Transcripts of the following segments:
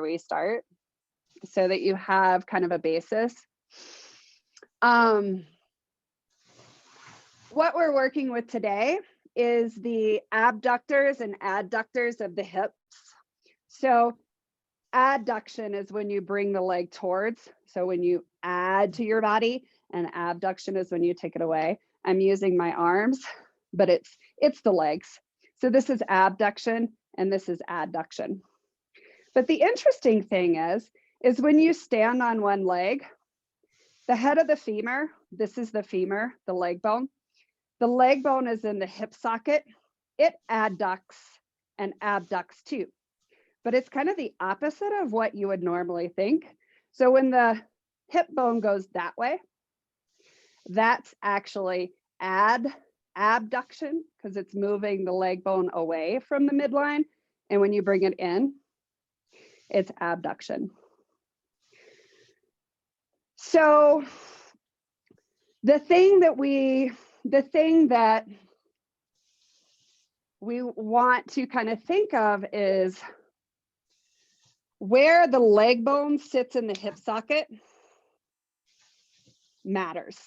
we start so that you have kind of a basis. What we're working with today is the abductors and adductors of the hips. So adduction is when you bring the leg towards. So when you add to your body, and abduction is when you take it away. I'm using my arms, but it's the legs. So this is abduction and this is adduction. But the interesting thing is when you stand on one leg, the head of the femur, this is the femur, the leg bone. The leg bone is in the hip socket. It adducts and abducts too. But it's kind of the opposite of what you would normally think. So when the hip bone goes that way, that's actually abduction because it's moving the leg bone away from the midline. And when you bring it in, it's abduction. So the thing that we want to kind of think of is where the leg bone sits in the hip socket matters.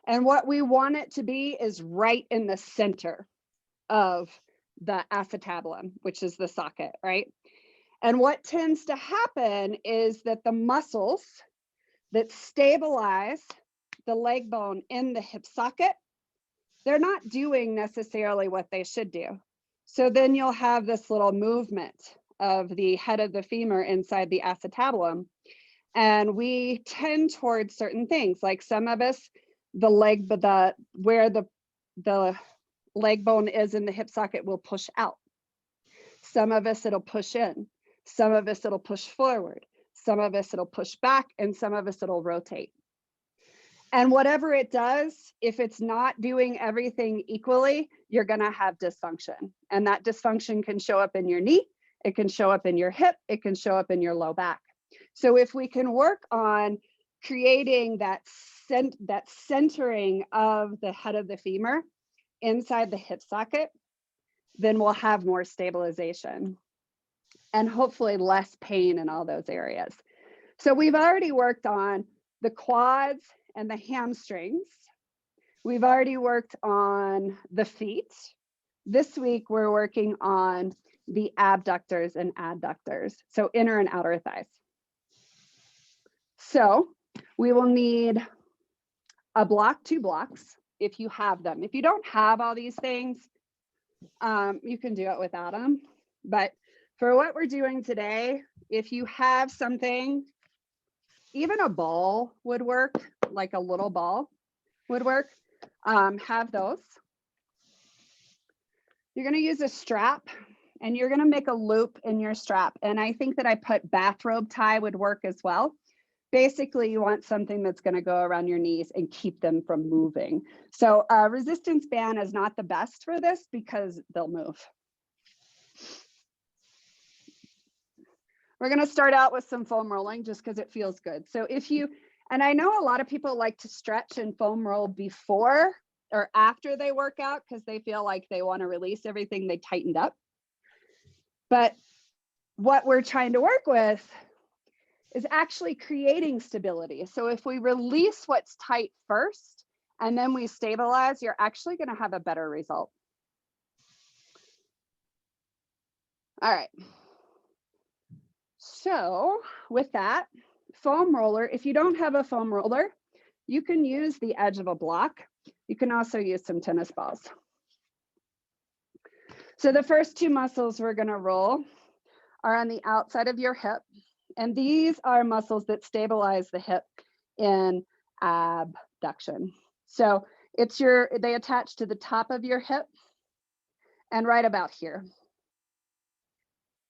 And what we want it to be is right in the center of the acetabulum, which is the socket, right? And what tends to happen is that the muscles that stabilize the leg bone in the hip socket, they're not doing necessarily what they should do. So then you'll have this little movement of the head of the femur inside the acetabulum. And we tend towards certain things, like some of us, the leg, but where the leg bone is in the hip socket will push out. Some of us, it'll push in. Some of us, it'll push forward. Some of us, it'll push back, and some of us, it'll rotate. And whatever it does, if it's not doing everything equally, you're gonna have dysfunction. And that dysfunction can show up in your knee, it can show up in your hip, it can show up in your low back. So if we can work on creating that centering of the head of the femur inside the hip socket, then we'll have more stabilization and hopefully less pain in all those areas. So we've already worked on the quads and the hamstrings. We've already worked on the feet. This week, we're working on the abductors and adductors, so inner and outer thighs. So we will need a block, 2 blocks, if you have them. If you don't have all these things, you can do it without them. But for what we're doing today, if you have something, even a ball would work, like a little ball would work. Have those. You're going to use a strap and you're going to make a loop in your strap. And I think that I put bathrobe tie would work as well. Basically, you want something that's going to go around your knees and keep them from moving. So resistance band is not the best for this because they'll move. We're going to start out with some foam rolling just because it feels good. So if you, and I know a lot of people like to stretch and foam roll before or after they work out because they feel like they want to release everything they tightened up. But what we're trying to work with is actually creating stability. So if we release what's tight first and then we stabilize, you're actually going to have a better result. All right. So with that, foam roller, if you don't have a foam roller, you can use the edge of a block. You can also use some tennis balls. So the first 2 muscles we're going to roll are on the outside of your hip. And these are muscles that stabilize the hip in abduction. So they attach to the top of your hip and right about here.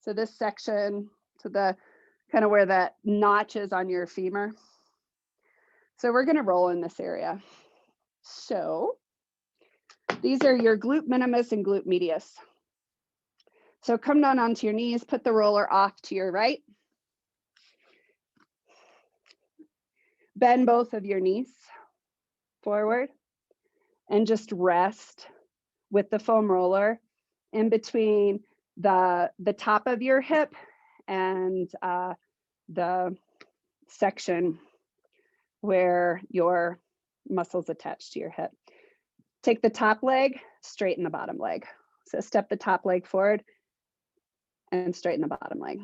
So this section to the kind of where that notch is on your femur. So we're going to roll in this area. So these are your glute minimus and glute medius. So come down onto your knees, put the roller off to your right. Bend both of your knees forward and just rest with the foam roller in between the top of your hip and the section where your muscles attached to your hip. Take the top leg, straighten the bottom leg. So step the top leg forward and straighten the bottom leg.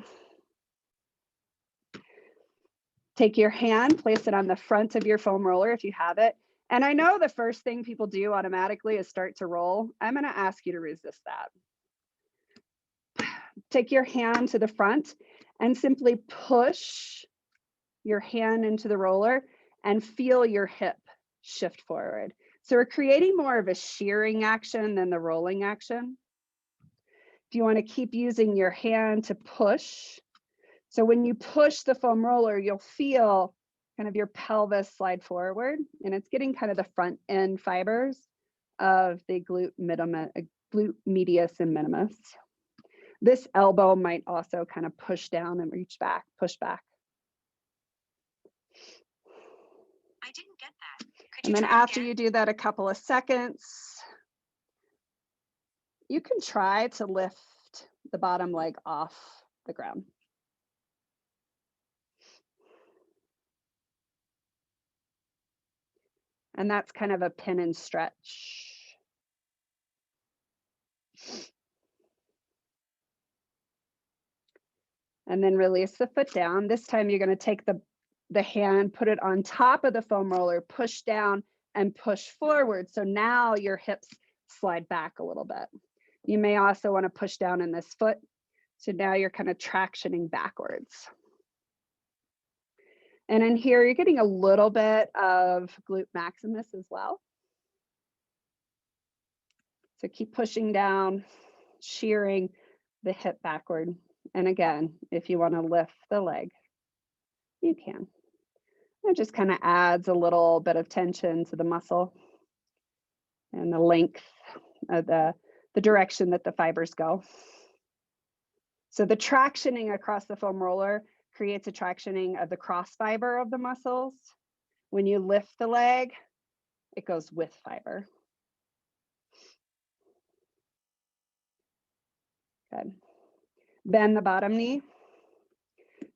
Take your hand, place it on the front of your foam roller if you have it. And I know the first thing people do automatically is start to roll. I'm going to ask you to resist that. Take your hand to the front and simply push your hand into the roller and feel your hip shift forward. So we're creating more of a shearing action than the rolling action. If you want to keep using your hand to push, so when you push the foam roller, you'll feel kind of your pelvis slide forward, and it's getting kind of the front end fibers of the glute medius and minimus. This elbow might also kind of push down and reach back, push back. I didn't get that. And then after you do that a couple of seconds, you can try to lift the bottom leg off the ground. And that's kind of a pin and stretch. And then release the foot down. This time you're going to take the hand, put it on top of the foam roller, push down and push forward. So now your hips slide back a little bit. You may also want to push down in this foot. So now you're kind of tractioning backwards. And in here, you're getting a little bit of glute maximus as well. So keep pushing down, shearing the hip backward. And again, if you want to lift the leg, you can. It just kind of adds a little bit of tension to the muscle and the length of the direction that the fibers go. So the tractioning across the foam roller creates a tractioning of the cross fiber of the muscles. When you lift the leg, it goes with fiber. Good. Bend the bottom knee,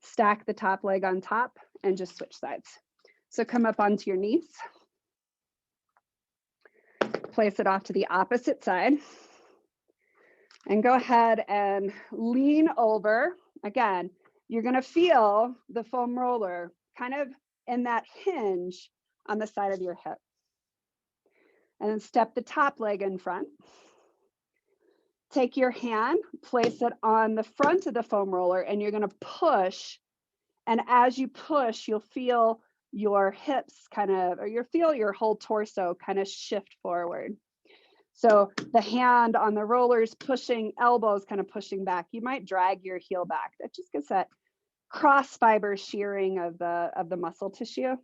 stack the top leg on top, and just switch sides. So come up onto your knees, place it off to the opposite side, and go ahead and lean over. Again, you're going to feel the foam roller kind of in that hinge on the side of your hip. And then step the top leg in front. Take your hand, place it on the front of the foam roller, and you're going to push. And as you push, you'll feel your hips kind of, or you'll feel your whole torso kind of shift forward. So the hand on the rollers pushing, elbows kind of pushing back. You might drag your heel back. That just gets that cross fiber shearing of the muscle tissue.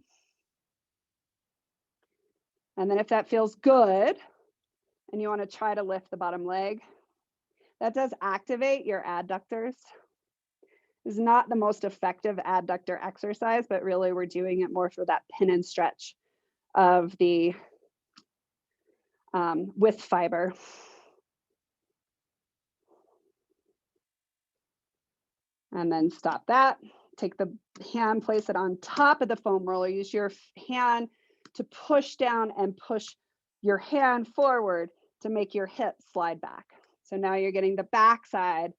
And then if that feels good, and you want to try to lift the bottom leg, that does activate your adductors. It's not the most effective adductor exercise, but really we're doing it more for that pin and stretch of the with fiber. And then stop that. Take the hand, place it on top of the foam roller. Use your hand to push down and push your hand forward to make your hip slide back. So now you're getting the backside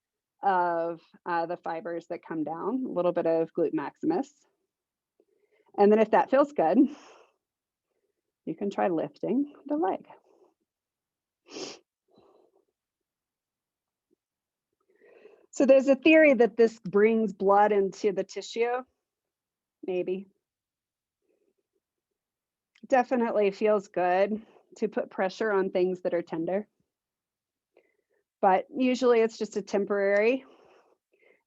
of the fibers that come down, a little bit of glute maximus. And then if that feels good, you can try lifting the leg. So there's a theory that this brings blood into the tissue. Maybe. Definitely feels good to put pressure on things that are tender. But usually it's just a temporary,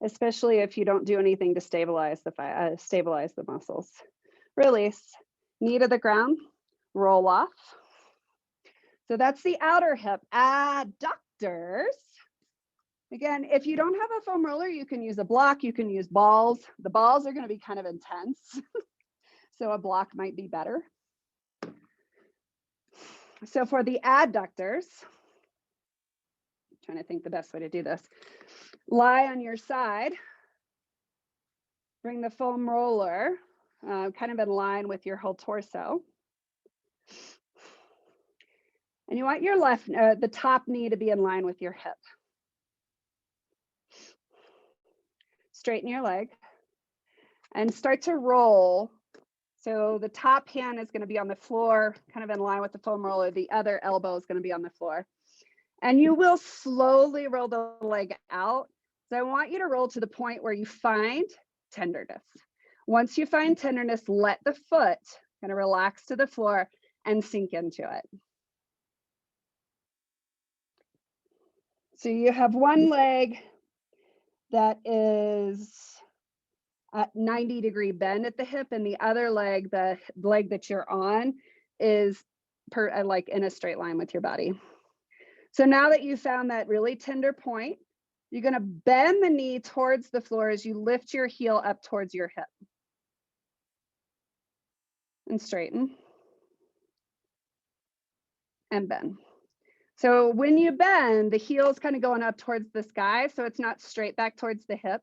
especially if you don't do anything to stabilize the muscles. Release, knee to the ground, roll off. So that's the outer hip adductors. Again, if you don't have a foam roller, you can use a block, you can use balls. The balls are going to be kind of intense, so a block might be better. So for the adductors, I'm trying to think the best way to do this. Lie on your side Bring the foam roller kind of in line with your whole torso. And you want your the top knee to be in line with your hip. Straighten your leg and start to roll. So the top hand is going to be on the floor, kind of in line with the foam roller. The other elbow is going to be on the floor. And you will slowly roll the leg out. So I want you to roll to the point where you find tenderness. Once you find tenderness, let the foot kind of relax to the floor and sink into it. So you have one leg that is at 90-degree bend at the hip, and the other leg, the leg that you're on, is like in a straight line with your body. So now that you found that really tender point, you're going to bend the knee towards the floor as you lift your heel up towards your hip. And straighten. And bend. So when you bend, the heel is kind of going up towards the sky, so it's not straight back towards the hip.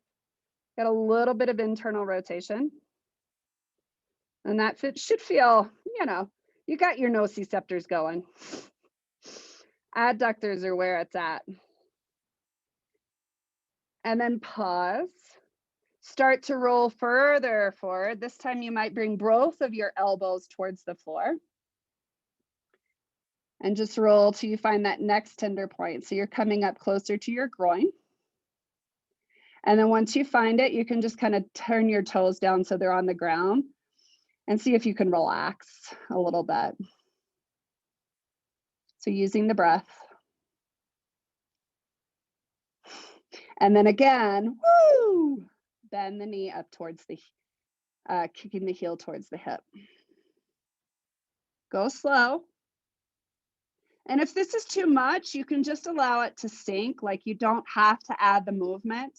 Got a little bit of internal rotation. And that should feel, you know, you got your nociceptors going. Adductors are where it's at. And then pause. Start to roll further forward. This time you might bring both of your elbows towards the floor. And just roll till you find that next tender point. So you're coming up closer to your groin. And then once you find it, you can just kind of turn your toes down so they're on the ground and see if you can relax a little bit. So using the breath. And then again, woo, bend the knee up towards the, kicking the heel towards the hip. Go slow. And if this is too much, you can just allow it to sink. Like you don't have to add the movement.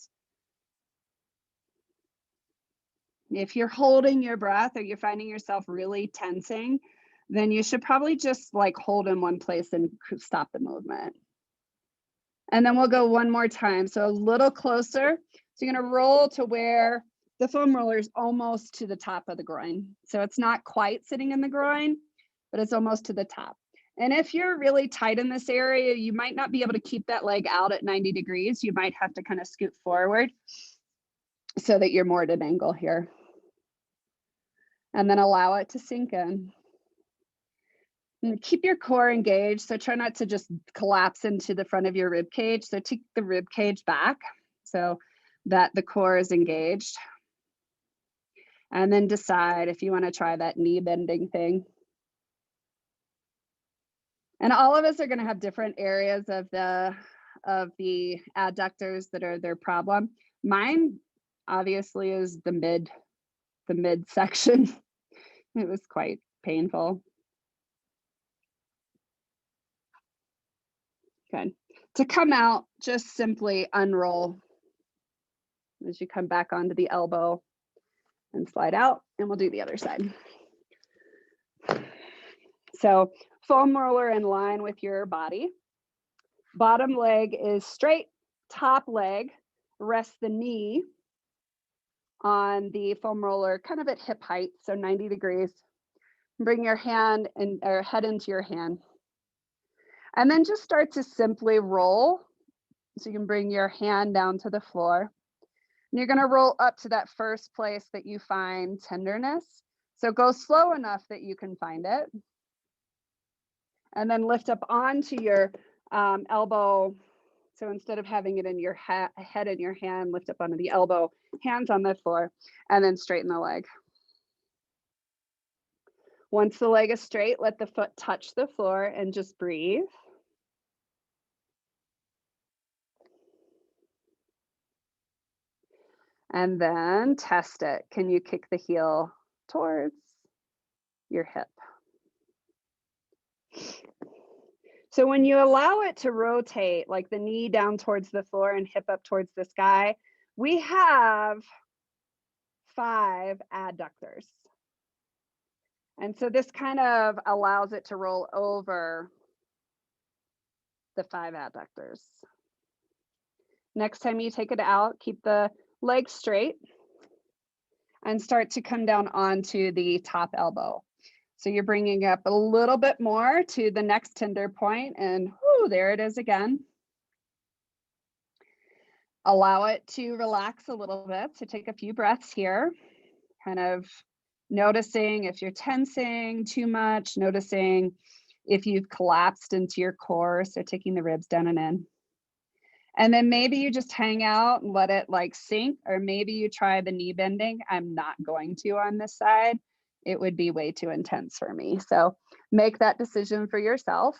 If you're holding your breath or you're finding yourself really tensing, then you should probably just like hold in one place and stop the movement. And then we'll go one more time. So a little closer. So you're going to roll to where the foam roller is almost to the top of the groin. So it's not quite sitting in the groin, but it's almost to the top. And if you're really tight in this area, you might not be able to keep that leg out at 90 degrees. You might have to kind of scoot forward so that you're more at an angle here. And then allow it to sink in. And keep your core engaged. So try not to just collapse into the front of your rib cage. So take the rib cage back so that the core is engaged. And then decide if you want to try that knee bending thing. And all of us are going to have different areas of the adductors that are their problem. Mine obviously is the mid section. It was quite painful. Good. To come out, just simply unroll as you come back onto the elbow and slide out, and we'll do the other side. So foam roller in line with your body. Bottom leg is straight, top leg, rest the knee on the foam roller kind of at hip height, so 90 degrees. Bring your hand or head into your hand. And then just start to simply roll. So you can bring your hand down to the floor. And you're going to roll up to that first place that you find tenderness. So go slow enough that you can find it. And then lift up onto your elbow. So instead of having it in your head in your hand, lift up onto the elbow, hands on the floor, and then straighten the leg. Once the leg is straight, let the foot touch the floor and just breathe. And then test it. Can you kick the heel towards your hip? So when you allow it to rotate, like the knee down towards the floor and hip up towards the sky, we have 5 adductors. And so this kind of allows it to roll over the 5 adductors. Next time you take it out, keep the leg straight. and start to come down onto the top elbow. So you're bringing up a little bit more to the next tender point, and whoo, there it is again. Allow it to relax a little bit. So take a few breaths here, kind of noticing if you're tensing too much, noticing if you've collapsed into your core, so taking the ribs down and in. And then maybe you just hang out and let it like sink, or maybe you try the knee bending. I'm not going to on this side. It would be way too intense for me. So make that decision for yourself.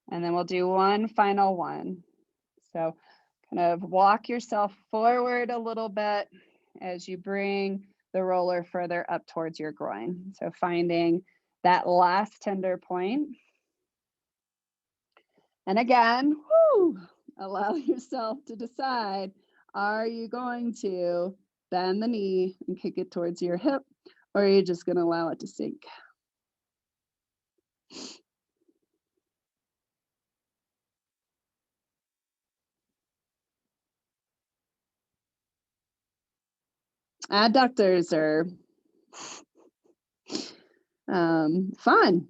And then we'll do one final one. So kind of walk yourself forward a little bit as you bring the roller further up towards your groin. So finding that last tender point. And again, whoo, allow yourself to decide, are you going to bend the knee and kick it towards your hip, or are you just going to allow it to sink? Adductors are fun.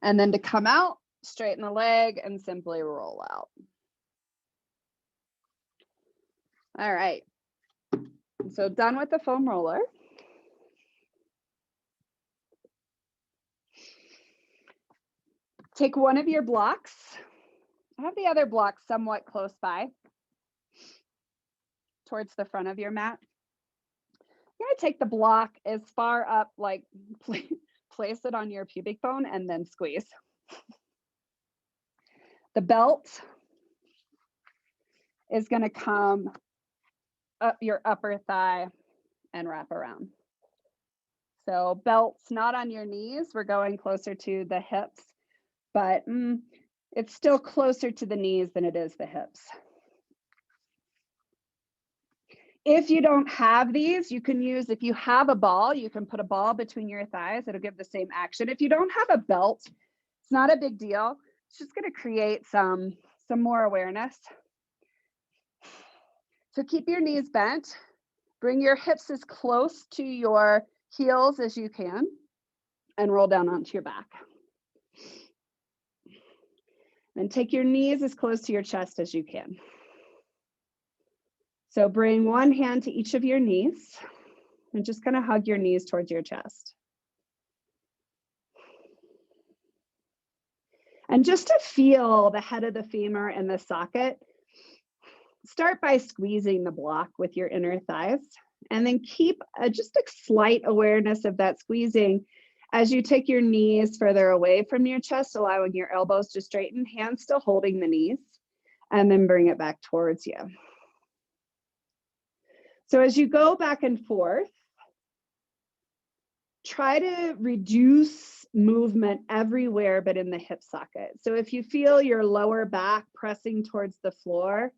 And then to come out, straighten the leg and simply roll out. All right. So done with the foam roller. Take one of your blocks. Have the other block somewhat close by towards the front of your mat. You're gonna take the block as far up, like place it on your pubic bone and then squeeze. The belt is gonna come up your upper thigh and wrap around. So belt's not on your knees. We're going closer to the hips, but it's still closer to the knees than it is the hips. If you don't have these, you can use, if you have a ball, you can put a ball between your thighs. It'll give the same action. If you don't have a belt, it's not a big deal. It's just gonna create some more awareness. So keep your knees bent. Bring your hips as close to your heels as you can and roll down onto your back. Then take your knees as close to your chest as you can. So bring one hand to each of your knees and just kind of hug your knees towards your chest. And just to feel the head of the femur and the socket, start by squeezing the block with your inner thighs, and then keep just a slight awareness of that squeezing as you take your knees further away from your chest, allowing your elbows to straighten, hands still holding the knees, and then bring it back towards you. So as you go back and forth, try to reduce movement everywhere but in the hip socket. So if you feel your lower back pressing towards the floor,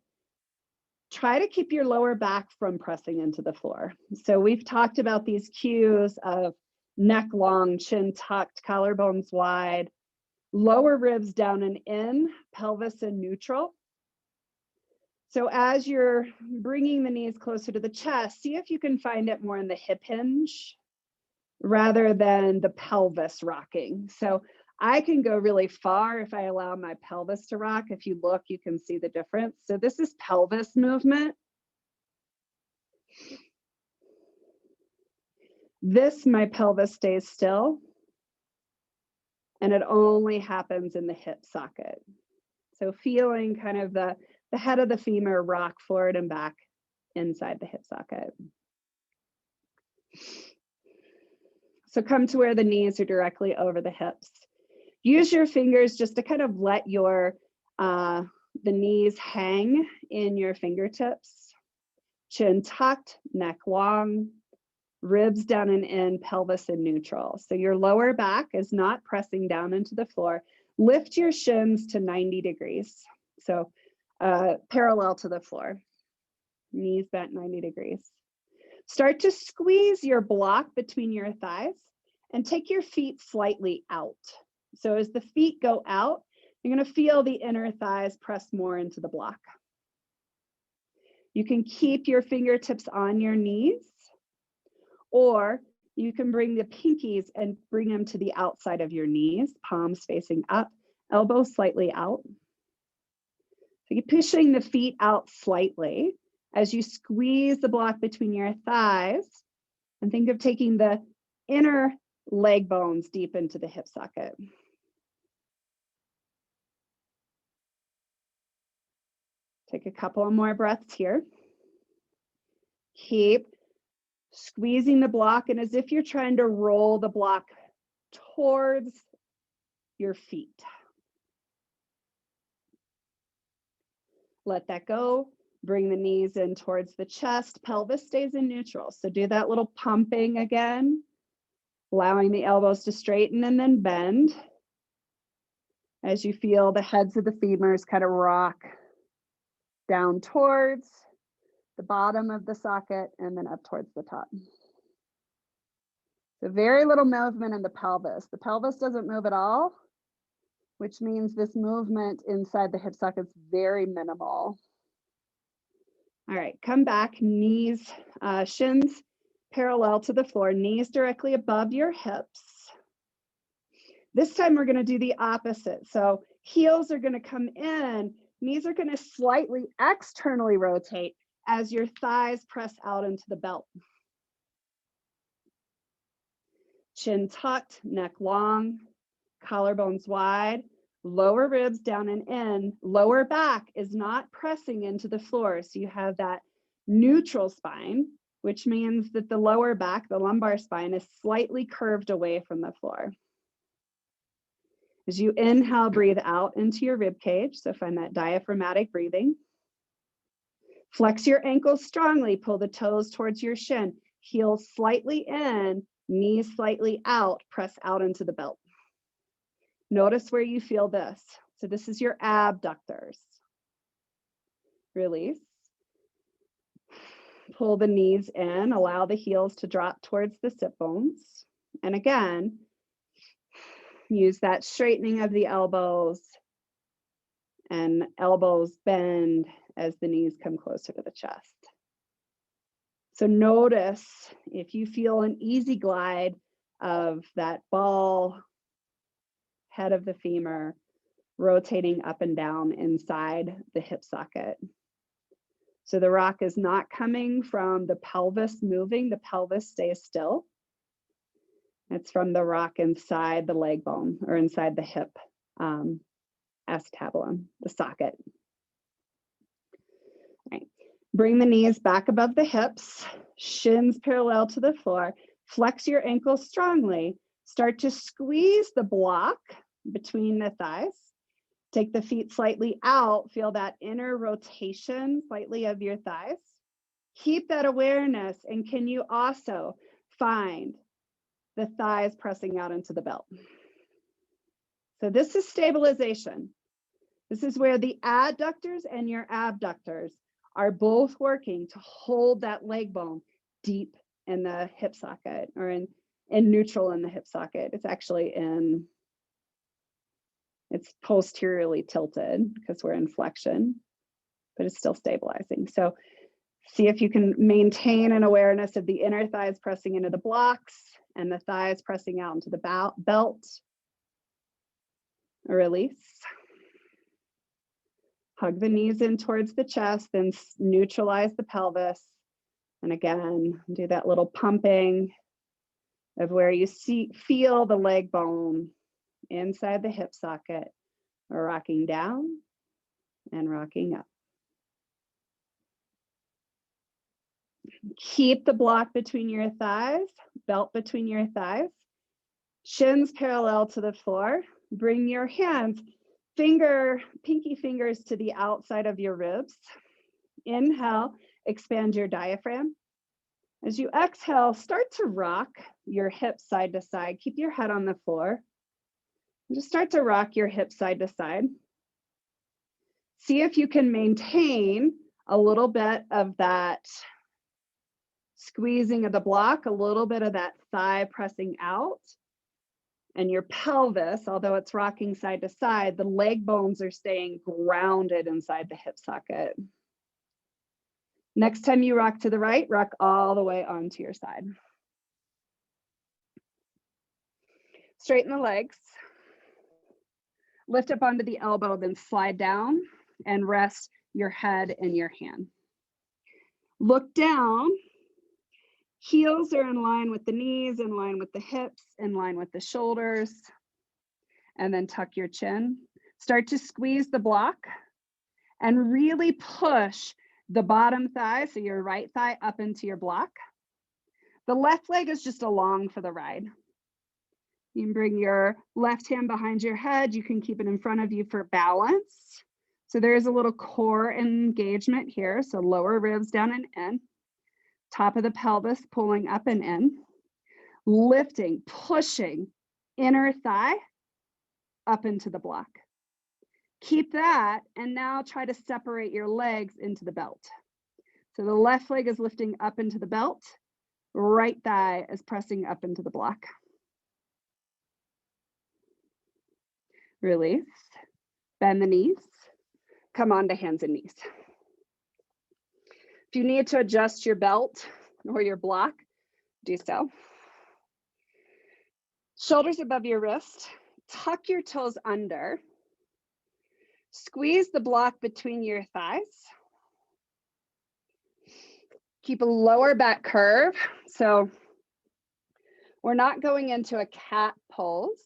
try to keep your lower back from pressing into the floor. So we've talked about these cues of neck long, chin tucked, collarbones wide, lower ribs down and in, pelvis in neutral. So as you're bringing the knees closer to the chest, see if you can find it more in the hip hinge rather than the pelvis rocking. So I can go really far if I allow my pelvis to rock. If you look, you can see the difference. So this is pelvis movement. This, my pelvis stays still, and it only happens in the hip socket. So feeling kind of the head of the femur rock forward and back inside the hip socket. So come to where the knees are directly over the hips. Use your fingers just to kind of let your the knees hang in your fingertips. Chin tucked, neck long, ribs down and in, pelvis in neutral. So your lower back is not pressing down into the floor. Lift your shins to 90 degrees. So parallel to the floor. Knees bent 90 degrees. Start to squeeze your block between your thighs and take your feet slightly out. So as the feet go out, you're going to feel the inner thighs press more into the block. You can keep your fingertips on your knees, or you can bring the pinkies and bring them to the outside of your knees, palms facing up, elbows slightly out. So you're pushing the feet out slightly as you squeeze the block between your thighs, and think of taking the inner leg bones deep into the hip socket. Take a couple more breaths here. Keep squeezing the block, and as if you're trying to roll the block towards your feet. Let that go. Bring the knees in towards the chest. Pelvis stays in neutral. So do that little pumping again, allowing the elbows to straighten and then bend as you feel the heads of the femurs kind of rock down towards the bottom of the socket and then up towards the top. So very little movement in the pelvis. The pelvis doesn't move at all, which means this movement inside the hip socket is very minimal. All right, come back, knees, shins parallel to the floor, knees directly above your hips. This time we're gonna do the opposite. So heels are gonna come in, knees are gonna slightly externally rotate as your thighs press out into the belt. Chin tucked, neck long, collarbones wide, lower ribs down and in, lower back is not pressing into the floor. So you have that neutral spine, which means that the lower back, the lumbar spine, is slightly curved away from the floor. As you inhale, breathe out into your rib cage. So find that diaphragmatic breathing. Flex your ankles strongly, pull the toes towards your shin, heels slightly in, knees slightly out, press out into the belt. Notice where you feel this. So this is your abductors. Release. Pull the knees in, allow the heels to drop towards the sit bones. And again, use that straightening of the elbows, and elbows bend as the knees come closer to the chest. So notice if you feel an easy glide of that ball head of the femur rotating up and down inside the hip socket. So the rock is not coming from the pelvis moving, the pelvis stays still. It's from the rock inside the leg bone or inside the hip acetabulum, the socket. Right. Bring the knees back above the hips, shins parallel to the floor. Flex your ankles strongly. Start to squeeze the block between the thighs. Take the feet slightly out. Feel that inner rotation slightly of your thighs. Keep that awareness, and can you also find the thighs pressing out into the belt? So this is stabilization. This is where the adductors and your abductors are both working to hold that leg bone deep in the hip socket, or in neutral in the hip socket. It's actually it's posteriorly tilted because we're in flexion, but it's still stabilizing. So see if you can maintain an awareness of the inner thighs pressing into the blocks and the thighs pressing out into the belt. Release. Hug the knees in towards the chest, then neutralize the pelvis. And again, do that little pumping of where you feel the leg bone inside the hip socket, rocking down and rocking up. Keep the block between your thighs, belt between your thighs, shins parallel to the floor. Bring your hands, pinky fingers to the outside of your ribs. Inhale, expand your diaphragm. As you exhale, start to rock your hips side to side. Keep your head on the floor. Just start to rock your hips side to side. See if you can maintain a little bit of that Squeezing of the block, a little bit of that thigh pressing out. And your pelvis, although it's rocking side to side, the leg bones are staying grounded inside the hip socket. Next time you rock to the right, rock all the way onto your side. Straighten the legs. Lift up onto the elbow, then slide down and rest your head in your hand. Look down. Heels are in line with the knees, in line with the hips, in line with the shoulders. And then tuck your chin. Start to squeeze the block and really push the bottom thigh, so your right thigh, up into your block. The left leg is just along for the ride. You can bring your left hand behind your head. You can keep it in front of you for balance. So there's a little core engagement here. So lower ribs down and in. Top of the pelvis pulling up and in. Lifting, pushing inner thigh up into the block. Keep that, and now try to separate your legs into the belt. So the left leg is lifting up into the belt. Right thigh is pressing up into the block. Release. Bend the knees. Come on to hands and knees. If you need to adjust your belt or your block, do so. Shoulders above your wrist. Tuck your toes under. Squeeze the block between your thighs. Keep a lower back curve. So we're not going into a cat pose.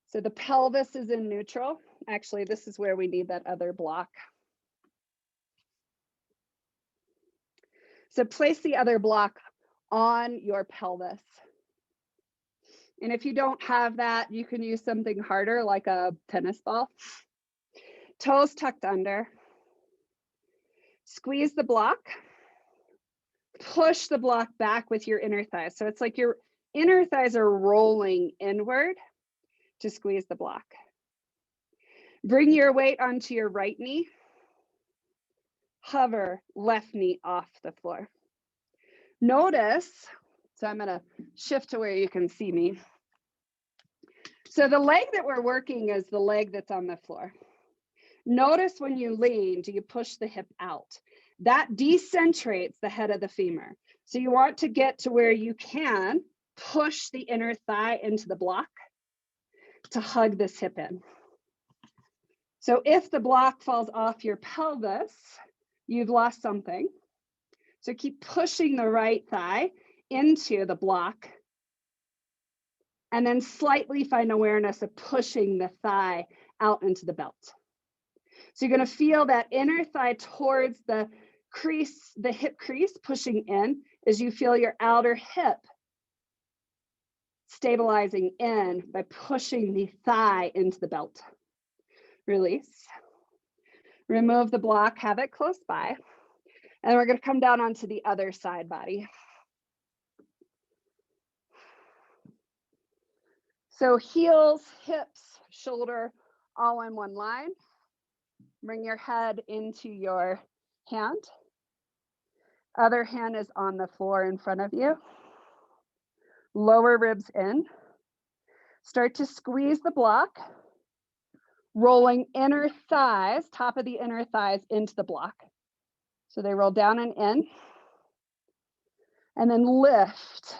So the pelvis is in neutral. Actually, this is where we need that other block. So place the other block on your pelvis. And if you don't have that, you can use something harder like a tennis ball. Toes tucked under. Squeeze the block. Push the block back with your inner thighs. So it's like your inner thighs are rolling inward to squeeze the block. Bring your weight onto your right knee. Hover left knee off the floor. Notice, so I'm going to shift to where you can see me. So the leg that we're working is the leg that's on the floor. Notice when you lean, do you push the hip out? That decentrates the head of the femur. So you want to get to where you can push the inner thigh into the block to hug this hip in. So if the block falls off your pelvis, you've lost something. So keep pushing the right thigh into the block, and then slightly find awareness of pushing the thigh out into the belt. So you're going to feel that inner thigh towards the crease, the hip crease, pushing in as you feel your outer hip stabilizing in by pushing the thigh into the belt. Release. Remove the block, have it close by. And we're going to come down onto the other side body. So heels, hips, shoulder, all in one line. Bring your head into your hand. Other hand is on the floor in front of you. Lower ribs in. Start to squeeze the block. Rolling inner thighs, top of the inner thighs into the block. So they roll down and in. And then lift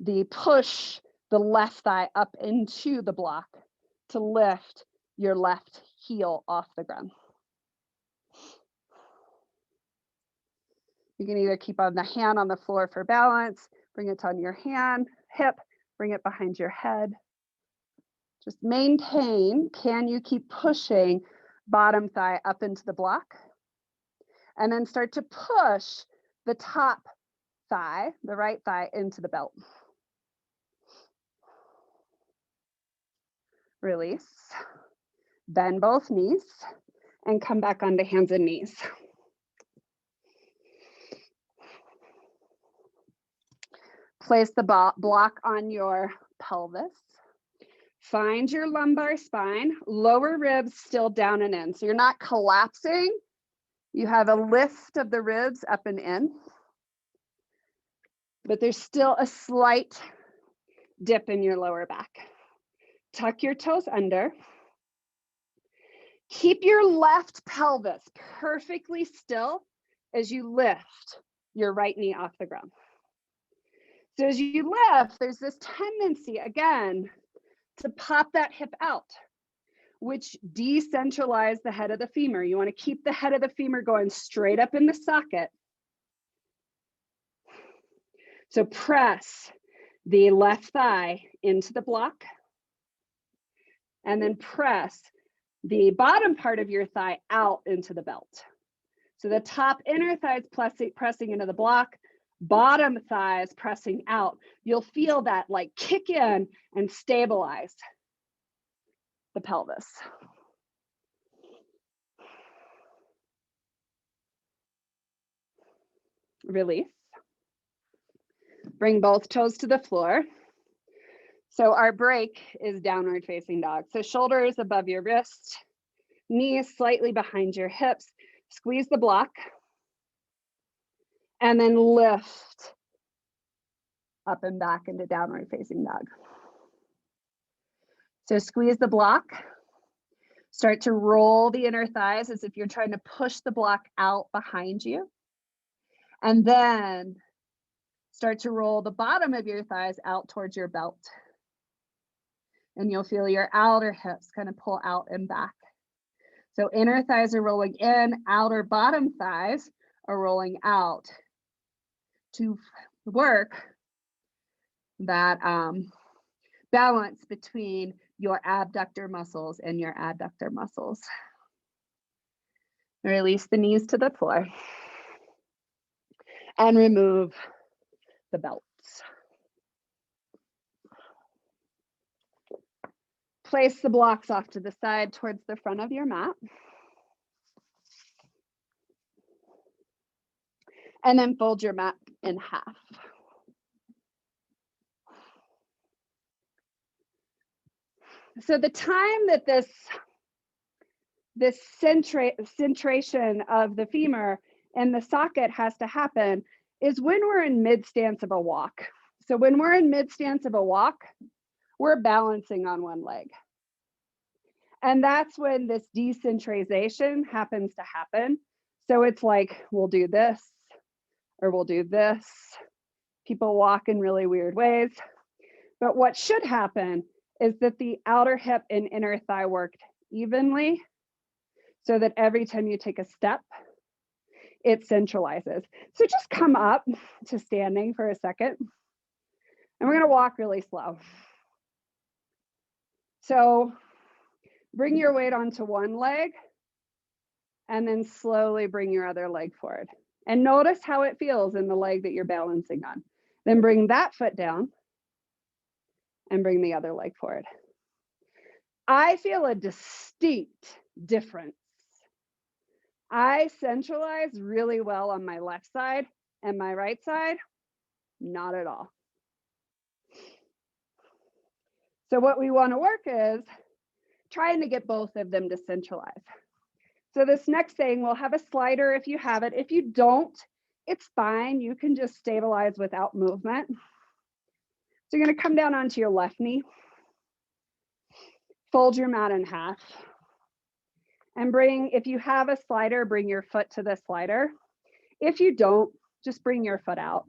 the push the left thigh up into the block to lift your left heel off the ground. You can either keep on the hand on the floor for balance, bring it on your hand, hip, bring it behind your head. Just maintain, can you keep pushing bottom thigh up into the block? And then start to push the top thigh, the right thigh, into the belt. Release. Bend both knees and come back onto hands and knees. Place the block on your pelvis. Find your lumbar spine, lower ribs still down and in. So you're not collapsing, You have a lift of the ribs up and in, but there's still a slight dip in your lower back. Tuck your toes under. Keep your left pelvis perfectly still as you lift your right knee off the ground. So as you lift, there's this tendency, again, to pop that hip out, which decentralize the head of the femur. You want to keep the head of the femur going straight up in the socket. So press the left thigh into the block, and then press the bottom part of your thigh out into the belt. So the top inner thigh is pressing into the block, bottom thighs pressing out. You'll feel that like kick in and stabilize the pelvis. Release. Bring both toes to the floor. So our break is downward facing dog. So shoulders above your wrist, knees slightly behind your hips. Squeeze the block and then lift up and back into downward facing dog. So squeeze the block. Start to roll the inner thighs as if you're trying to push the block out behind you. And then start to roll the bottom of your thighs out towards your belt. And you'll feel your outer hips kind of pull out and back. So inner thighs are rolling in, outer bottom thighs are rolling out to work that balance between your abductor muscles and your adductor muscles. Release the knees to the floor and remove the belts. Place the blocks off to the side towards the front of your mat. And then fold your mat in half. So the time that this centration of the femur and the socket has to happen is when we're in mid stance of a walk. So when we're in mid stance of a walk, we're balancing on one leg. And that's when this decentralization happens to happen. So it's like, we'll do this, or we'll do this. People walk in really weird ways. But what should happen is that the outer hip and inner thigh worked evenly so that every time you take a step, it centralizes. So just come up to standing for a second. And we're gonna walk really slow. So bring your weight onto one leg and then slowly bring your other leg forward. And notice how it feels in the leg that you're balancing on. Then bring that foot down and bring the other leg forward. I feel a distinct difference. I centralize really well on my left side, and my right side, not at all. So what we want to work is trying to get both of them to centralize. So this next thing, we'll have a slider if you have it. If you don't, it's fine. You can just stabilize without movement. So you're going to come down onto your left knee, fold your mat in half, and bring, if you have a slider, bring your foot to the slider. If you don't, just bring your foot out.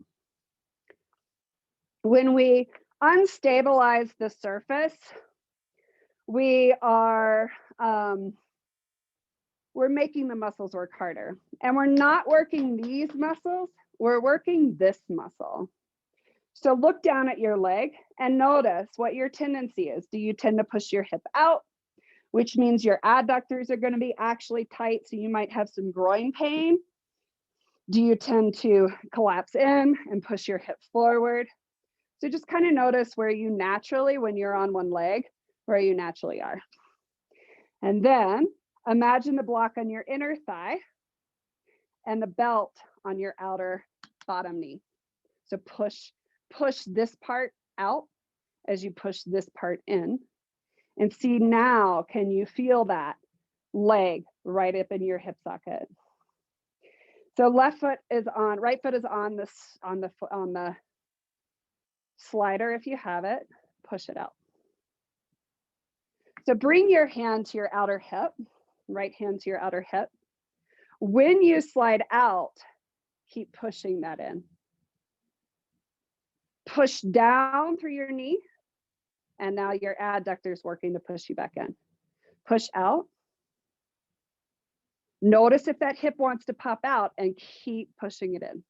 When we unstabilize the surface, we are, we're making the muscles work harder. And we're not working these muscles, we're working this muscle. So look down at your leg and notice what your tendency is. Do you tend to push your hip out, which means your adductors are going to be actually tight, so you might have some groin pain? Do you tend to collapse in and push your hip forward? So just kind of notice where you naturally, when you're on one leg, where you naturally are. And then imagine the block on your inner thigh and the belt on your outer bottom knee. So push this part out as you push this part in. And see now, can you feel that leg right up in your hip socket? So left foot is on, right foot is on this, on the slider if you have it, push it out. So bring your hand to your outer hip, right hand to your outer hip. When you slide out, keep pushing that in. Push down through your knee, and now your adductor is working to push you back in. Push out. Notice if that hip wants to pop out and keep pushing it in.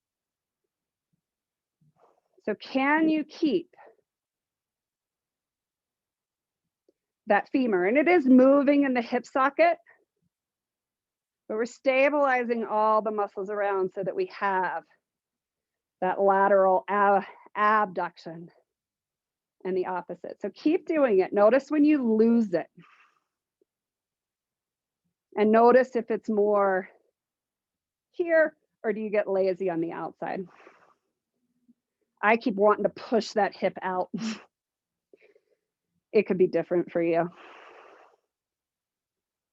So can you keep that femur? And it is moving in the hip socket, but we're stabilizing all the muscles around so that we have that lateral abduction and the opposite. So keep doing it. Notice when you lose it. And notice if it's more here or do you get lazy on the outside? I keep wanting to push that hip out. It could be different for you.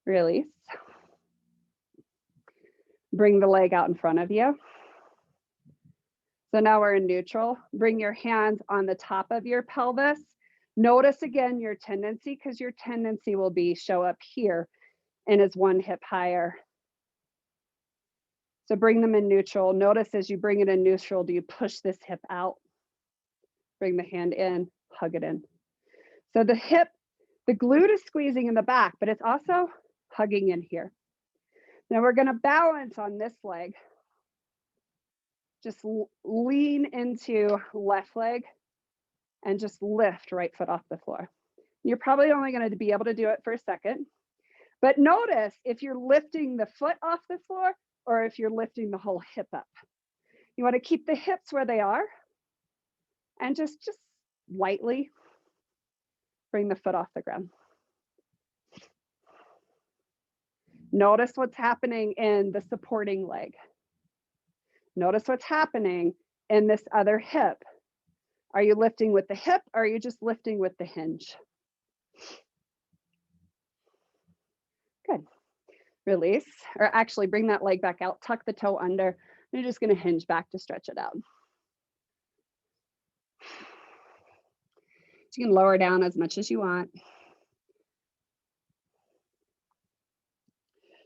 Release. Bring the leg out in front of you. So now we're in neutral. Bring your hands on the top of your pelvis. Notice again your tendency, because your tendency will be show up here and is one hip higher. So bring them in neutral. Notice as you bring it in neutral, do you push this hip out? Bring the hand in, hug it in. So the hip, the glute is squeezing in the back, but it's also hugging in here. Now we're gonna balance on this leg. Just lean into left leg and just lift right foot off the floor. You're probably only going to be able to do it for a second, but notice if you're lifting the foot off the floor or if you're lifting the whole hip up. You want to keep the hips where they are and just lightly bring the foot off the ground. Notice what's happening in the supporting leg. Notice what's happening in this other hip. Are you lifting with the hip or are you just lifting with the hinge? Good. Release, or actually bring that leg back out, tuck the toe under. You're just going to hinge back to stretch it out. You can lower down as much as you want.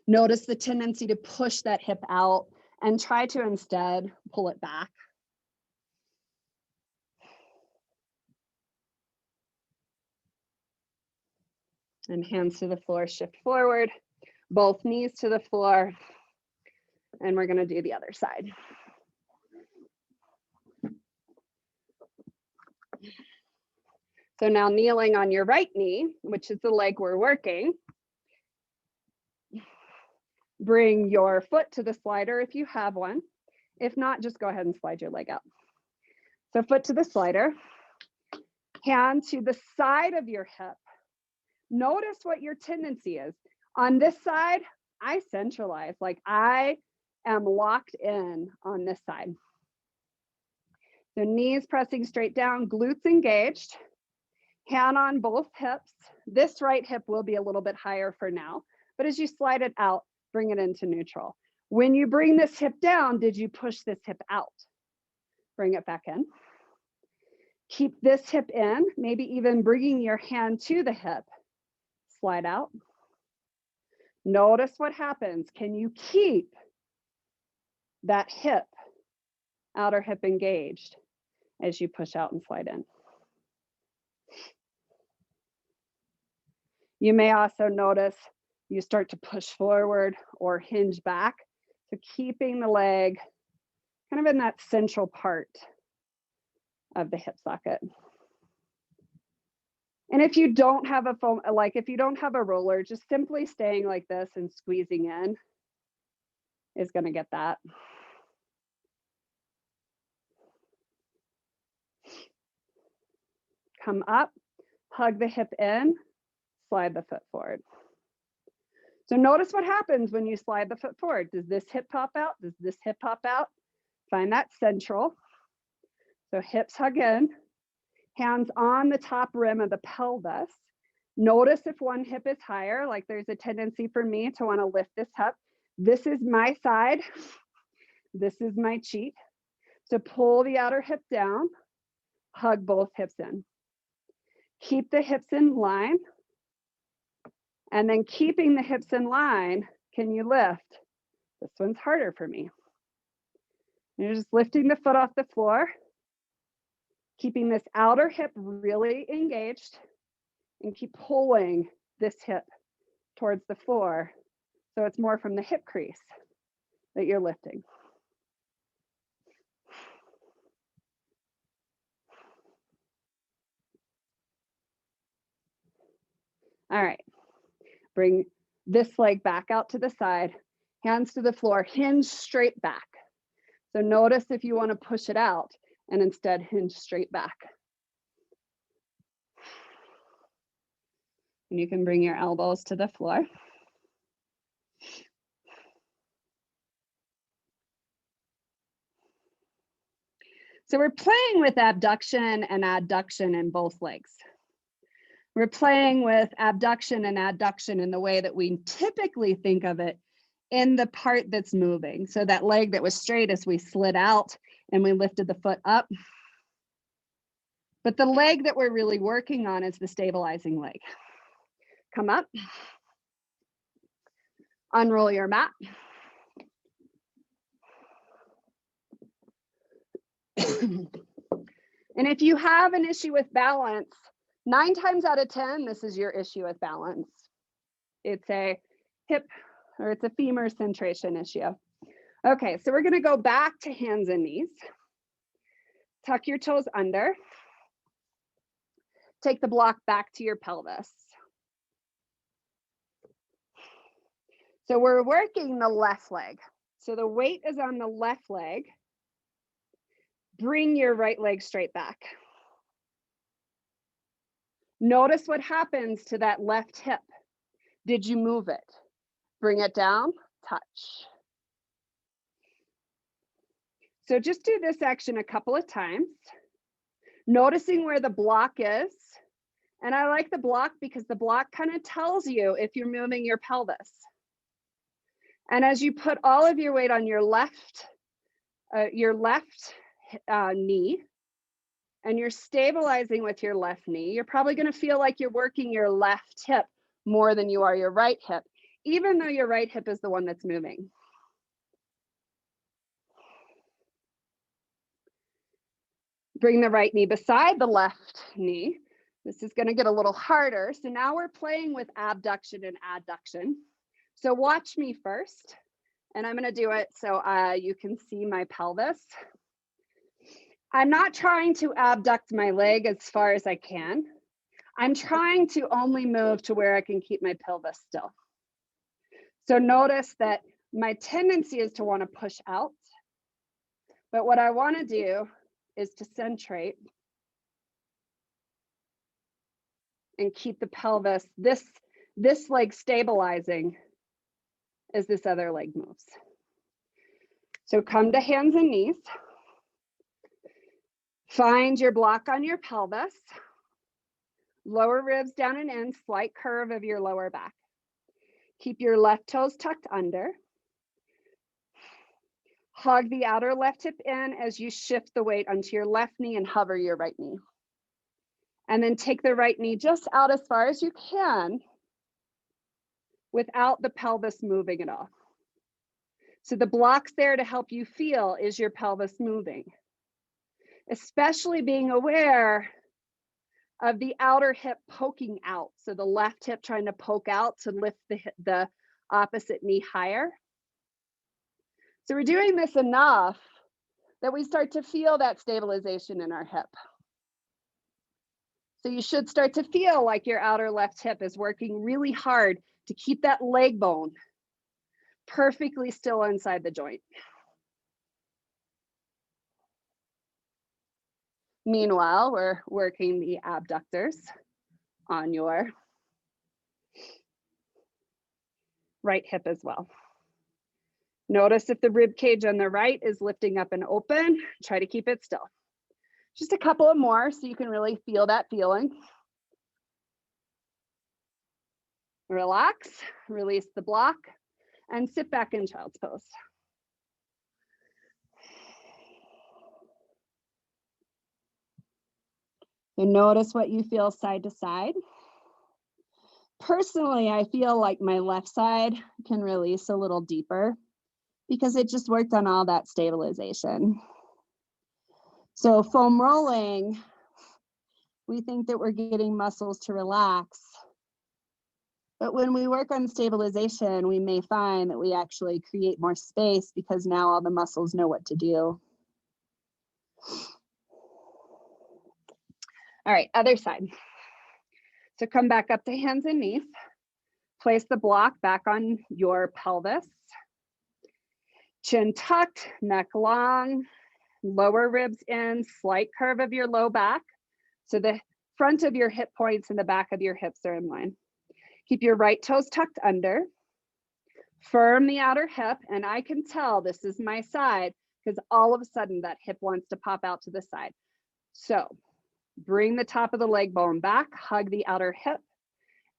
Notice the tendency to push that hip out and try to instead pull it back. And hands to the floor, shift forward, both knees to the floor. And we're going to do the other side. So now kneeling on your right knee, which is the leg we're working. Bring your foot to the slider if you have one. If not, just go ahead and slide your leg out. So foot to the slider, hand to the side of your hip. Notice what your tendency is. On this side, I centralize, like I am locked in on this side. So knees pressing straight down, glutes engaged, hand on both hips. This right hip will be a little bit higher for now, but as you slide it out, bring it into neutral. When you bring this hip down, did you push this hip out? Bring it back in. Keep this hip in, maybe even bringing your hand to the hip. Slide out. Notice what happens. Can you keep that hip, outer hip engaged as you push out and slide in? You may also notice you start to push forward or hinge back. So keeping the leg kind of in that central part of the hip socket. And if you don't have a foam, like if you don't have a roller, just simply staying like this and squeezing in is going to get that. Come up, hug the hip in, slide the foot forward. So notice what happens when you slide the foot forward. Does this hip pop out? Does this hip pop out? Find that central. So hips hug in, hands on the top rim of the pelvis. Notice if one hip is higher, like there's a tendency for me to want to lift this up. This is my side. This is my cheat. So pull the outer hip down, hug both hips in. Keep the hips in line. And then keeping the hips in line, can you lift? This one's harder for me. You're just lifting the foot off the floor, keeping this outer hip really engaged, and keep pulling this hip towards the floor so it's more from the hip crease that you're lifting. All right, bring this leg back out to the side, hands to the floor, hinge straight back. So notice if you want to push it out and instead hinge straight back. And you can bring your elbows to the floor. So we're playing with abduction and adduction in both legs. We're playing with abduction and adduction in the way that we typically think of it in the part that's moving. So that leg that was straight as we slid out and we lifted the foot up. But the leg that we're really working on is the stabilizing leg. Come up, unroll your mat. And if you have an issue with balance, 9 times out of 10, this is your issue with balance. It's a hip or it's a femur centration issue. Okay, so we're gonna go back to hands and knees. Tuck your toes under. Take the block back to your pelvis. So we're working the left leg. So the weight is on the left leg. Bring your right leg straight back. Notice what happens to that left hip. Did you move it? Bring it down, touch. So just do this action a couple of times, noticing where the block is. And I like the block because the block kind of tells you if you're moving your pelvis. And as you put all of your weight on your left knee, and you're stabilizing with your left knee, you're probably going to feel like you're working your left hip more than you are your right hip, even though your right hip is the one that's moving. Bring the right knee beside the left knee. This is going to get a little harder. So now we're playing with abduction and adduction. So watch me first, and I'm going to do it so you can see my pelvis. I'm not trying to abduct my leg as far as I can. I'm trying to only move to where I can keep my pelvis still. So notice that my tendency is to want to push out. But what I want to do is to centrate and keep the pelvis, this leg stabilizing as this other leg moves. So come to hands and knees. Find your block on your pelvis. Lower ribs down and in, slight curve of your lower back. Keep your left toes tucked under. Hug the outer left hip in as you shift the weight onto your left knee and hover your right knee. And then take the right knee just out as far as you can without the pelvis moving at all. So the block's there to help you feel, is your pelvis moving? Especially being aware of the outer hip poking out. So the left hip trying to poke out to lift the opposite knee higher. So we're doing this enough that we start to feel that stabilization in our hip. So you should start to feel like your outer left hip is working really hard to keep that leg bone perfectly still inside the joint. Meanwhile, we're working the abductors on your right hip as well. Notice if the rib cage on the right is lifting up and open, try to keep it still. Just a couple of more so you can really feel that feeling. Relax, release the block, and sit back in child's pose. And notice what you feel side to side. Personally, I feel like my left side can release a little deeper because it just worked on all that stabilization. So foam rolling, we think that we're getting muscles to relax. But when we work on stabilization, we may find that we actually create more space because now all the muscles know what to do. All right, other side. So come back up to hands and knees. Place the block back on your pelvis. Chin tucked, neck long, lower ribs in, slight curve of your low back. So the front of your hip points and the back of your hips are in line. Keep your right toes tucked under. Firm the outer hip, and I can tell this is my side because all of a sudden that hip wants to pop out to the side. So bring the top of the leg bone back, hug the outer hip,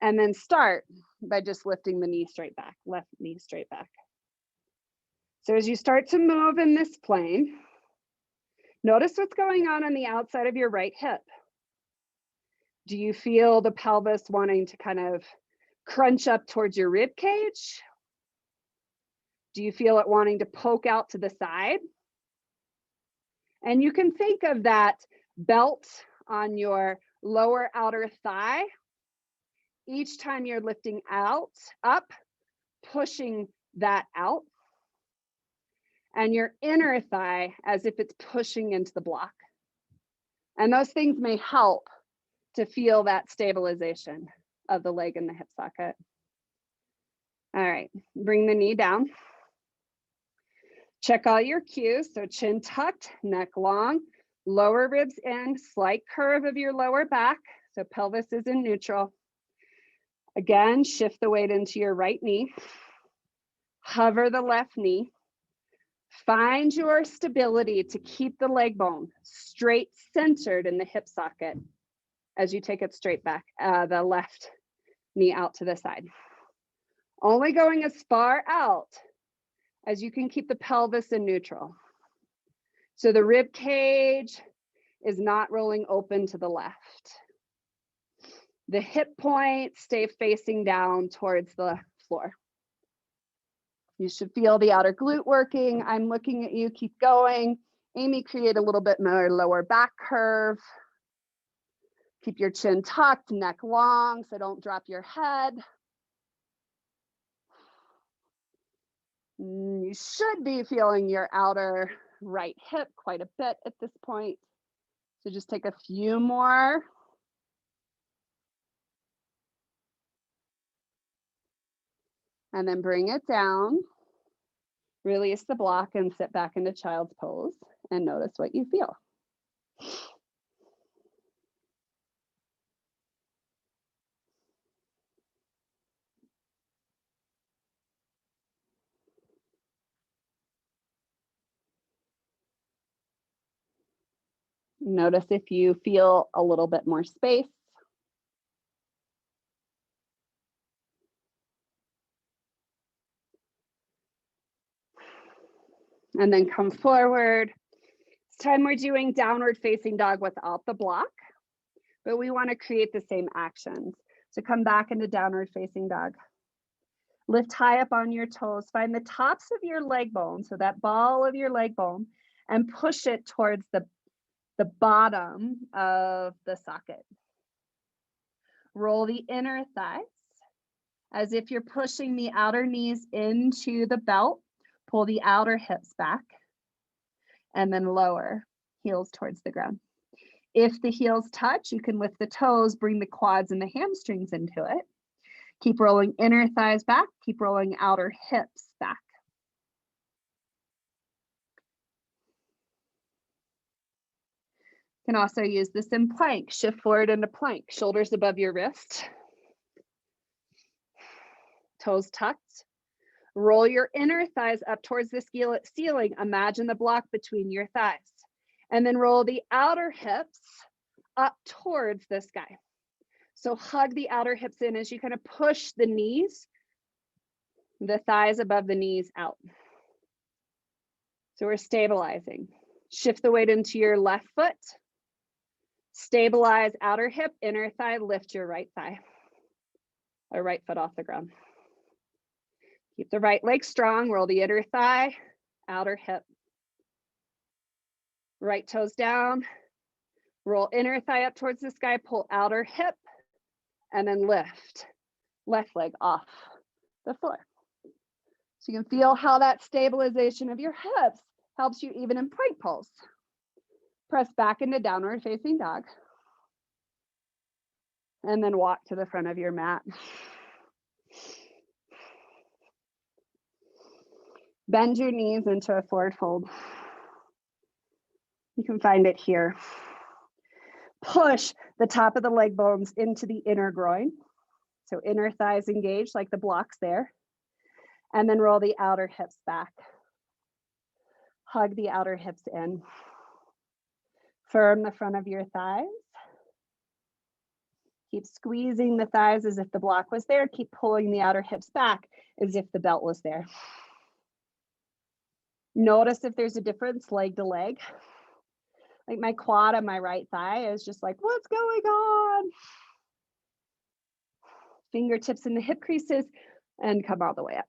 and then start by just lifting the knee straight back, left knee straight back. So as you start to move in this plane, notice what's going on the outside of your right hip. Do you feel the pelvis wanting to kind of crunch up towards your rib cage? Do you feel it wanting to poke out to the side? And you can think of that belt on your lower outer thigh. Each time you're lifting out, up, pushing that out. And your inner thigh as if it's pushing into the block. And those things may help to feel that stabilization of the leg and the hip socket. All right, bring the knee down. Check all your cues. So chin tucked, neck long, lower ribs in, slight curve of your lower back. So pelvis is in neutral. Again, shift the weight into your right knee. Hover the left knee. Find your stability to keep the leg bone straight centered in the hip socket as you take it straight back, the left knee out to the side. Only going as far out as you can keep the pelvis in neutral. So the rib cage is not rolling open to the left. The hip points stay facing down towards the floor. You should feel the outer glute working. I'm looking at you, keep going. Amy, create a little bit more lower back curve. Keep your chin tucked, neck long, so don't drop your head. You should be feeling your outer right hip quite a bit at this point. So just take a few more. And then bring it down. Release the block and sit back into child's pose and notice what you feel. Notice if you feel a little bit more space. And then come forward. This time we're doing downward facing dog without the block, but we want to create the same actions. So come back into downward facing dog. Lift high up on your toes. Find the tops of your leg bone, so that ball of your leg bone, and push it towards the bottom of the socket. Roll the inner thighs as if you're pushing the outer knees into the belt. Pull the outer hips back and then lower heels towards the ground. If the heels touch, you can lift the toes, bring the quads and the hamstrings into it. Keep rolling inner thighs back, keep rolling outer hips back. You can also use this in plank. Shift forward into plank, shoulders above your wrist. Toes tucked. Roll your inner thighs up towards the ceiling. Imagine the block between your thighs. And then roll the outer hips up towards the sky. So hug the outer hips in as you kind of push the knees, the thighs above the knees out. So we're stabilizing. Shift the weight into your left foot. Stabilize outer hip, inner thigh, lift your right thigh or right foot off the ground. Keep the right leg strong, roll the inner thigh, outer hip. Right toes down, roll inner thigh up towards the sky, pull outer hip, and then lift left leg off the floor. So you can feel how that stabilization of your hips helps you even in plank pose. Press back into downward facing dog. And then walk to the front of your mat. Bend your knees into a forward fold. You can find it here. Push the top of the leg bones into the inner groin. So inner thighs engaged like the blocks there. And then roll the outer hips back. Hug the outer hips in. Firm the front of your thighs. Keep squeezing the thighs as if the block was there. Keep pulling the outer hips back as if the belt was there. Notice if there's a difference leg to leg. Like my quad on my right thigh is just like, what's going on? Fingertips in the hip creases and come all the way up.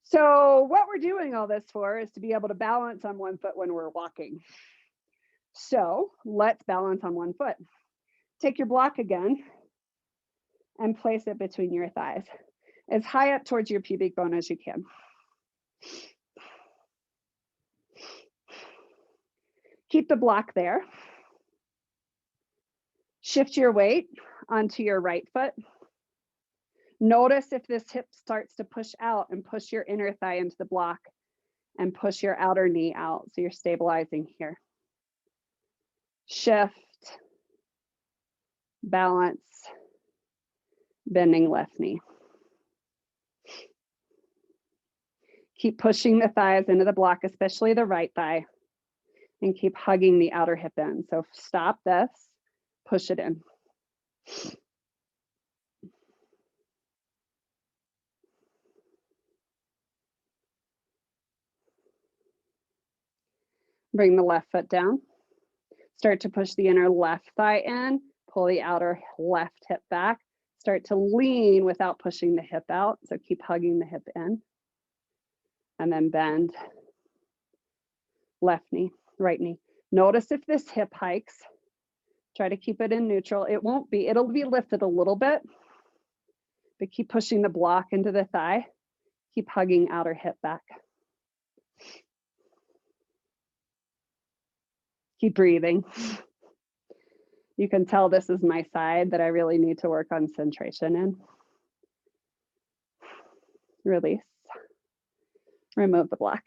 So what we're doing all this for is to be able to balance on one foot when we're walking. So let's balance on one foot. Take your block again and place it between your thighs, as high up towards your pubic bone as you can. Keep the block there. Shift your weight onto your right foot. Notice if this hip starts to push out and push your inner thigh into the block and push your outer knee out. So you're stabilizing here. Shift, balance, bending left knee. Keep pushing the thighs into the block, especially the right thigh, and keep hugging the outer hip in. So stop this, push it in. Bring the left foot down. Start to push the inner left thigh in, pull the outer left hip back. Start to lean without pushing the hip out. So keep hugging the hip in. And then bend. Left knee, right knee. Notice if this hip hikes. Try to keep it in neutral. It won't be, it'll be lifted a little bit, but keep pushing the block into the thigh. Keep hugging outer hip back. Keep breathing. You can tell this is my side that I really need to work on centration in. Release. Remove the block.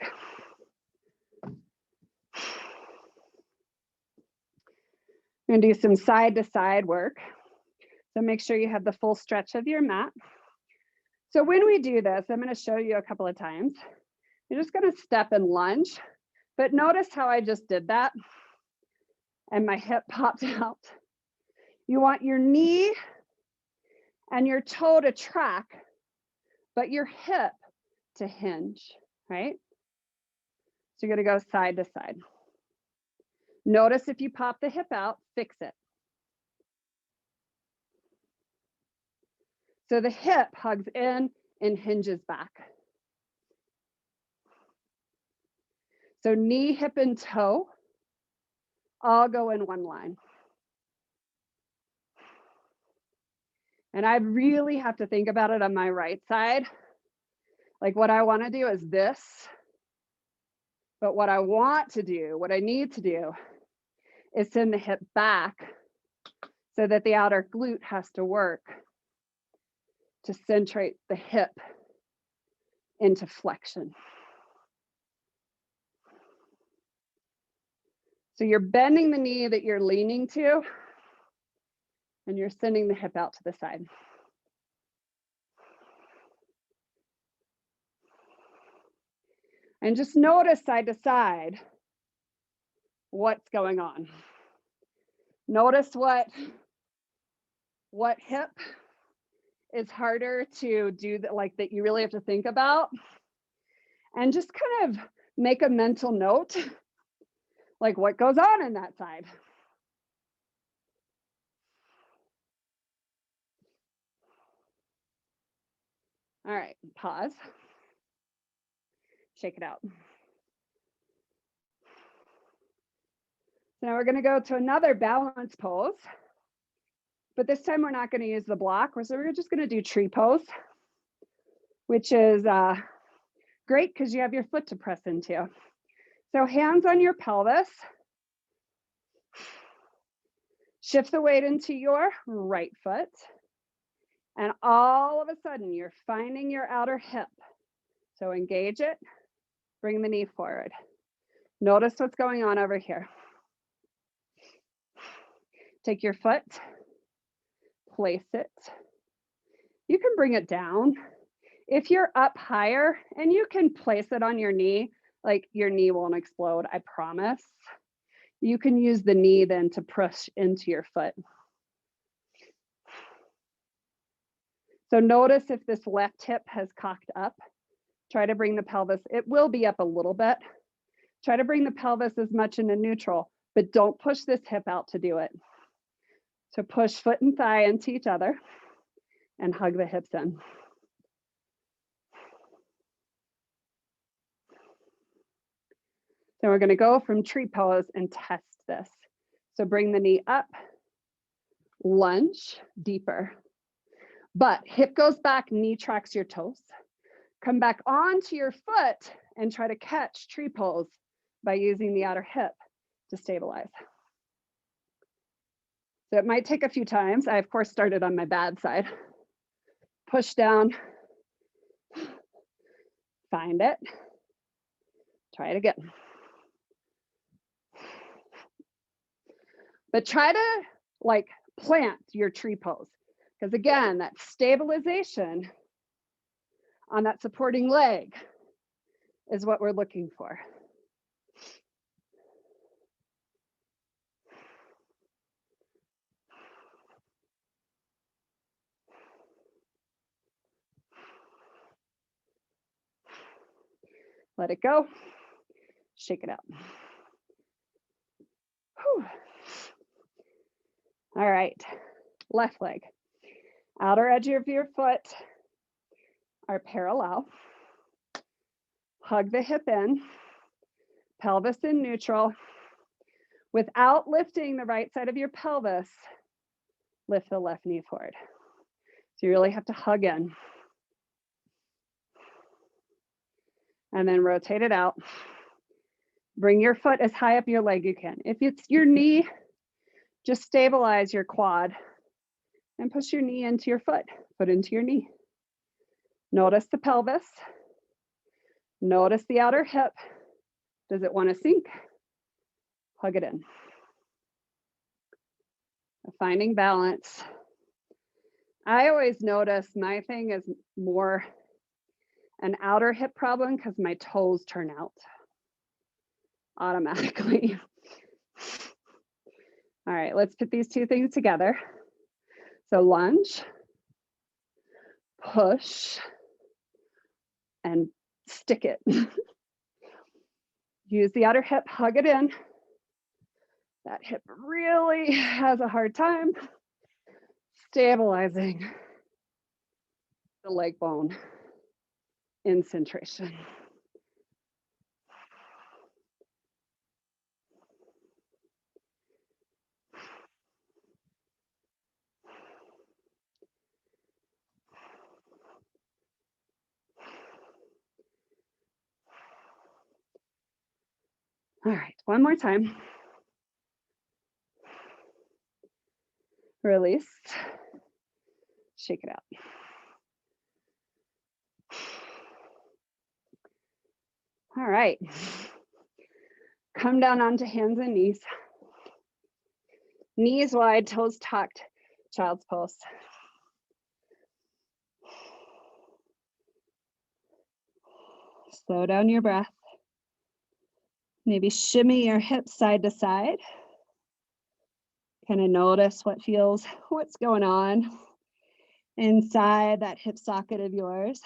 We're gonna do some side to side work. So make sure you have the full stretch of your mat. So when we do this, I'm gonna show you a couple of times. You're just gonna step and lunge, but notice how I just did that and my hip popped out. You want your knee and your toe to track, but your hip to hinge, right? So you're gonna go side to side. Notice if you pop the hip out, fix it. So the hip hugs in and hinges back. So knee, hip, and toe all go in one line. And I really have to think about it on my right side. Like what I want to do is this, but what I want to do, what I need to do is send the hip back so that the outer glute has to work to centrate the hip into flexion. So you're bending the knee that you're leaning to, and you're sending the hip out to the side. And just notice side to side what's going on. Notice what hip is harder to do, that like that you really have to think about. and just kind of make a mental note, like what goes on in that side. All right, pause. Shake it out. So now we're going to go to another balance pose, but this time we're not going to use the block. So we're just going to do tree pose, which is great because you have your foot to press into. So hands on your pelvis. Shift the weight into your right foot. And all of a sudden, you're finding your outer hip. So engage it, bring the knee forward. Notice what's going on over here. Take your foot, place it. You can bring it down. If you're up higher and you can place it on your knee, like your knee won't explode, I promise. You can use the knee then to push into your foot. So notice if this left hip has cocked up, try to bring the pelvis, it will be up a little bit. Try to bring the pelvis as much into neutral, but don't push this hip out to do it. So push foot and thigh into each other and hug the hips in. So we're going to go from tree pose and test this. So bring the knee up, lunge deeper, but hip goes back, knee tracks your toes. Come back onto your foot and try to catch tree pose by using the outer hip to stabilize. So it might take a few times. I, of course, started on my bad side. Push down, find it, try it again. But try to like plant your tree pose. Because again, that stabilization on that supporting leg is what we're looking for. Let it go. Shake it out. Whew. All right, left leg. Outer edge of your foot are parallel. Hug the hip in, pelvis in neutral. Without lifting the right side of your pelvis, lift the left knee forward. So you really have to hug in. And then rotate it out. Bring your foot as high up your leg you can. If it's your knee, just stabilize your quad and push your knee into your foot into your knee. Notice the pelvis. Notice the outer hip. Does it want to sink? Hug it in. Finding balance. I always notice my thing is more an outer hip problem because my toes turn out automatically. All right, let's put these two things together. So lunge, push, and stick it. Use the outer hip, hug it in. That hip really has a hard time stabilizing the leg bone in centration. All right, one more time. Release. Shake it out. All right. Come down onto hands and knees. Knees wide, toes tucked, child's pose. Slow down your breath. Maybe shimmy your hips side to side. Kind of notice what's going on inside that hip socket of yours.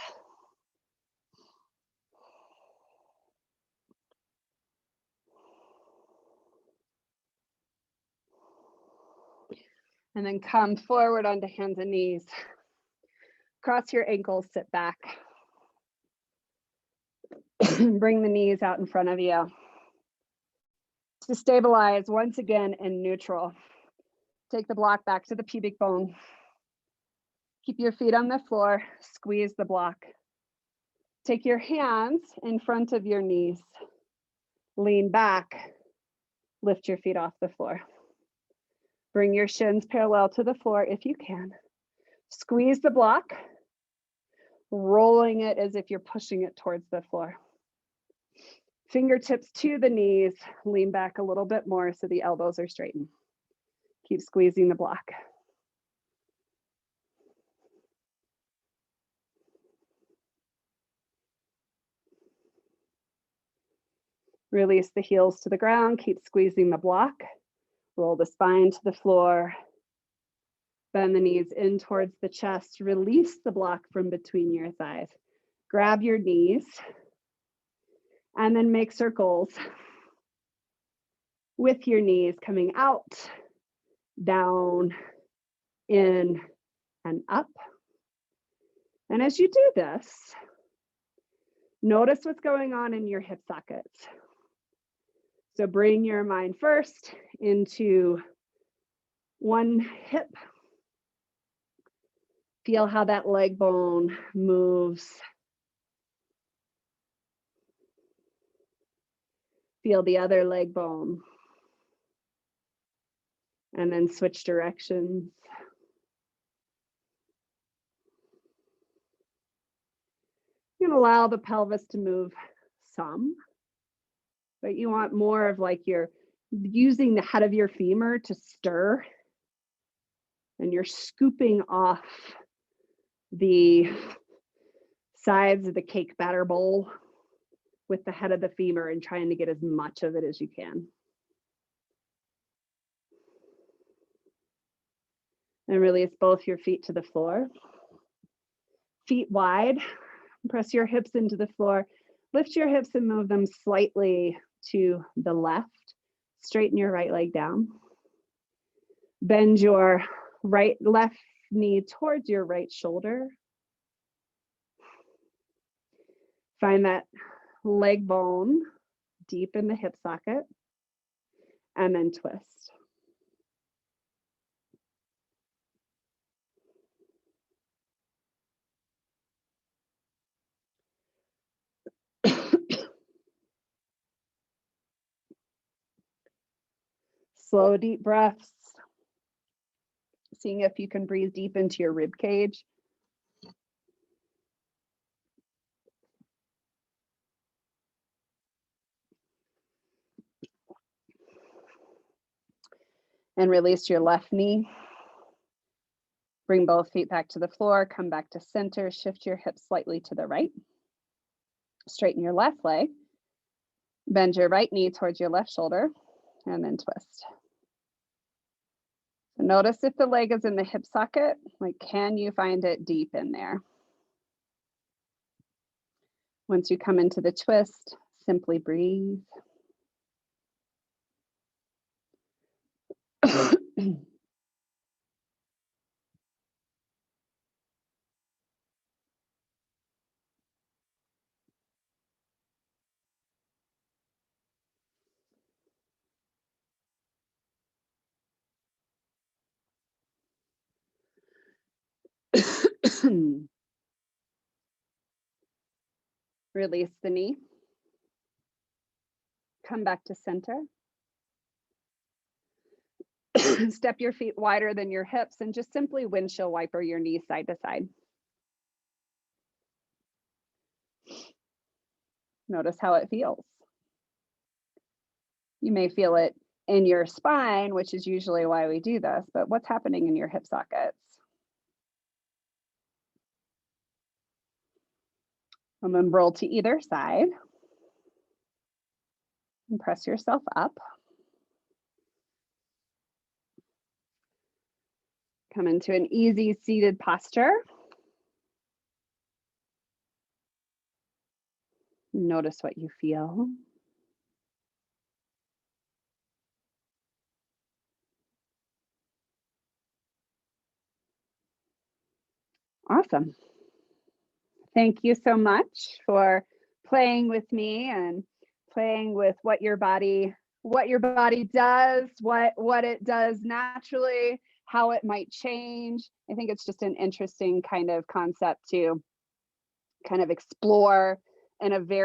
And then come forward onto hands and knees. Cross your ankles, sit back. Bring the knees out in front of you. To stabilize, once again in neutral. Take the block back to the pubic bone. Keep your feet on the floor, squeeze the block. Take your hands in front of your knees. Lean back, lift your feet off the floor. Bring your shins parallel to the floor if you can. Squeeze the block, rolling it as if you're pushing it towards the floor. Fingertips to the knees, lean back a little bit more so the elbows are straightened. Keep squeezing the block. Release the heels to the ground, keep squeezing the block. Roll the spine to the floor. Bend the knees in towards the chest. Release the block from between your thighs. Grab your knees and then make circles with your knees coming out, down, in, and up. And as you do this, notice what's going on in your hip sockets. So bring your mind first into one hip. Feel how that leg bone moves. Feel the other leg bone. And then switch directions. You can allow the pelvis to move some, but you want more of like you're using the head of your femur to stir, and you're scooping off the sides of the cake batter bowl with the head of the femur and trying to get as much of it as you can. And release both your feet to the floor. Feet wide, press your hips into the floor. Lift your hips and move them slightly to the left. Straighten your right leg down. Bend your left knee towards your right shoulder. Find that leg bone deep in the hip socket, and then twist. Slow, deep breaths. Seeing if you can breathe deep into your rib cage. And release your left knee. Bring both feet back to the floor, come back to center, shift your hips slightly to the right. Straighten your left leg. Bend your right knee towards your left shoulder, and then twist. So notice if the leg is in the hip socket, like can you find it deep in there? Once you come into the twist, simply breathe. Release the knee. Come back to center. Step your feet wider than your hips and just simply windshield wiper your knees side to side. Notice how it feels. You may feel it in your spine, which is usually why we do this, but what's happening in your hip sockets? And then roll to either side. And press yourself up. Come into an easy seated posture. Notice what you feel. Awesome. Thank you so much for playing with me and playing with what your body does, what it does naturally, how it might change. I think it's just an interesting kind of concept to kind of explore in a very